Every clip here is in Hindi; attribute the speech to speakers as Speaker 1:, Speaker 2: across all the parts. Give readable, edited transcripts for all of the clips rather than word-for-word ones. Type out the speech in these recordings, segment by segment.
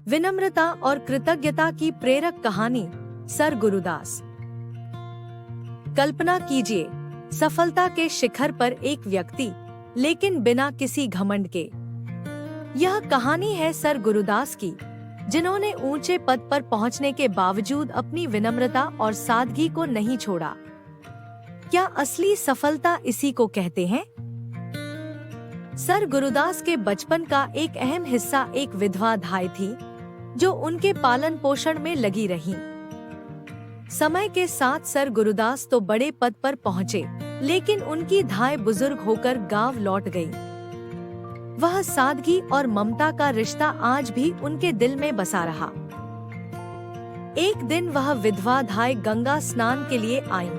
Speaker 1: विनम्रता और कृतज्ञता की प्रेरक कहानी। सर गुरुदास। कल्पना कीजिए, सफलता के शिखर पर एक व्यक्ति, लेकिन बिना किसी घमंड के। यह कहानी है सर गुरुदास की, जिन्होंने ऊंचे पद पर पहुंचने के बावजूद अपनी विनम्रता और सादगी को नहीं छोड़ा। क्या असली सफलता इसी को कहते हैं? सर गुरुदास के बचपन का एक अहम हिस्सा एक विधवा दाई थी, जो उनके पालन पोषण में लगी रही। समय के साथ सर गुरुदास तो बड़े पद पर पहुंचे, लेकिन उनकी दाई बुजुर्ग होकर गांव लौट गई। वह सादगी और ममता का रिश्ता आज भी उनके दिल में बसा रहा। एक दिन वह विधवा दाई गंगा स्नान के लिए आई।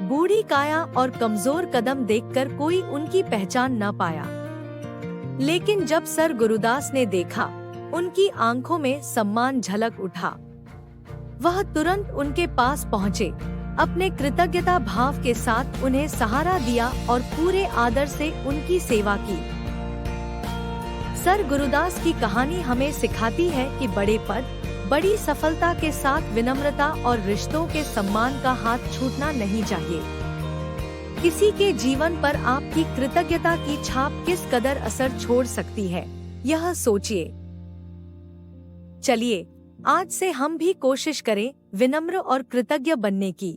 Speaker 1: बूढ़ी काया और कमजोर कदम देखकर कोई उनकी पहचान न पाया, लेकिन जब सर गुरुदास ने देखा, उनकी आंखों में सम्मान झलक उठा। वह तुरंत उनके पास पहुँचे, अपने कृतज्ञता भाव के साथ उन्हें सहारा दिया और पूरे आदर से उनकी सेवा की। सर गुरुदास की कहानी हमें सिखाती है कि बड़े पद, बड़ी सफलता के साथ विनम्रता और रिश्तों के सम्मान का हाथ छूटना नहीं चाहिए। किसी के जीवन पर आपकी कृतज्ञता की छाप किस कदर असर छोड़ सकती है, यह सोचिए। चलिए, आज से हम भी कोशिश करें विनम्र और कृतज्ञ बनने की।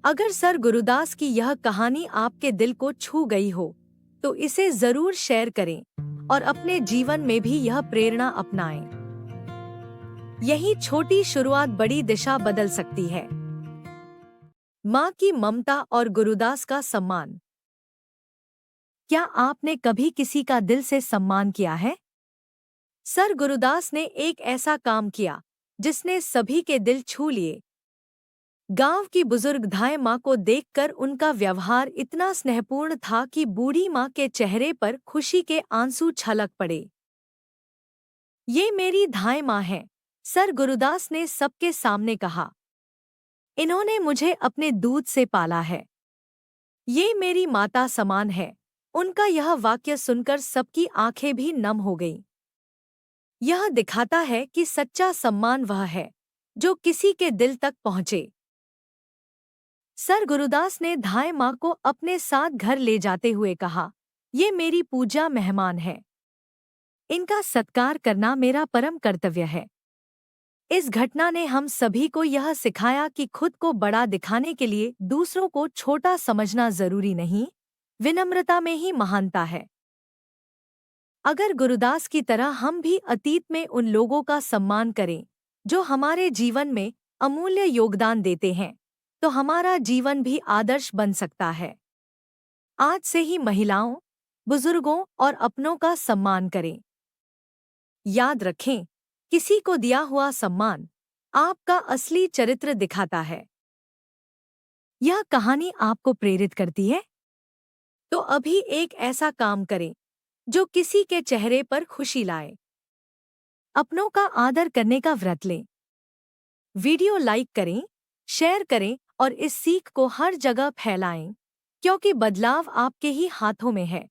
Speaker 1: अगर सर गुरुदास की यह कहानी आपके दिल को छू गई हो, तो इसे जरूर शेयर करें और अपने जीवन में भी यह प्रेरणा अपनाएं। यही छोटी शुरुआत बड़ी दिशा बदल सकती है। माँ की ममता और गुरुदास का सम्मान। क्या आपने कभी किसी का दिल से सम्मान किया है? सर गुरुदास ने एक ऐसा काम किया जिसने सभी के दिल छू लिए। गांव की बुजुर्ग दाई माँ को देखकर उनका व्यवहार इतना स्नेहपूर्ण था कि बूढ़ी माँ के चेहरे पर खुशी के आंसू छलक पड़े। ये मेरी दाई माँ है, सर गुरुदास ने सबके सामने कहा। इन्होंने मुझे अपने दूध से पाला है। ये मेरी माता समान है। उनका यह वाक्य सुनकर सबकी आंखें भी नम हो गईं। यह दिखाता है कि सच्चा सम्मान वह है जो किसी के दिल तक पहुँचे। सर गुरुदास ने दाई माँ को अपने साथ घर ले जाते हुए कहा, ये मेरी पूजा मेहमान है। इनका सत्कार करना मेरा परम कर्तव्य है। इस घटना ने हम सभी को यह सिखाया कि खुद को बड़ा दिखाने के लिए दूसरों को छोटा समझना जरूरी नहीं, विनम्रता में ही महानता है। अगर गुरुदास की तरह हम भी अतीत में उन लोगों का सम्मान करें जो हमारे जीवन में अमूल्य योगदान देते हैं, तो हमारा जीवन भी आदर्श बन सकता है। आज से ही महिलाओं, बुजुर्गों और अपनों का सम्मान करें। याद रखें, किसी को दिया हुआ सम्मान आपका असली चरित्र दिखाता है। यह कहानी आपको प्रेरित करती है? तो अभी एक ऐसा काम करें जो किसी के चेहरे पर खुशी लाए। अपनों का आदर करने का व्रत लें। वीडियो लाइक करें, शेयर करें और इस सीख को हर जगह फैलाएं, क्योंकि बदलाव आपके ही हाथों में है।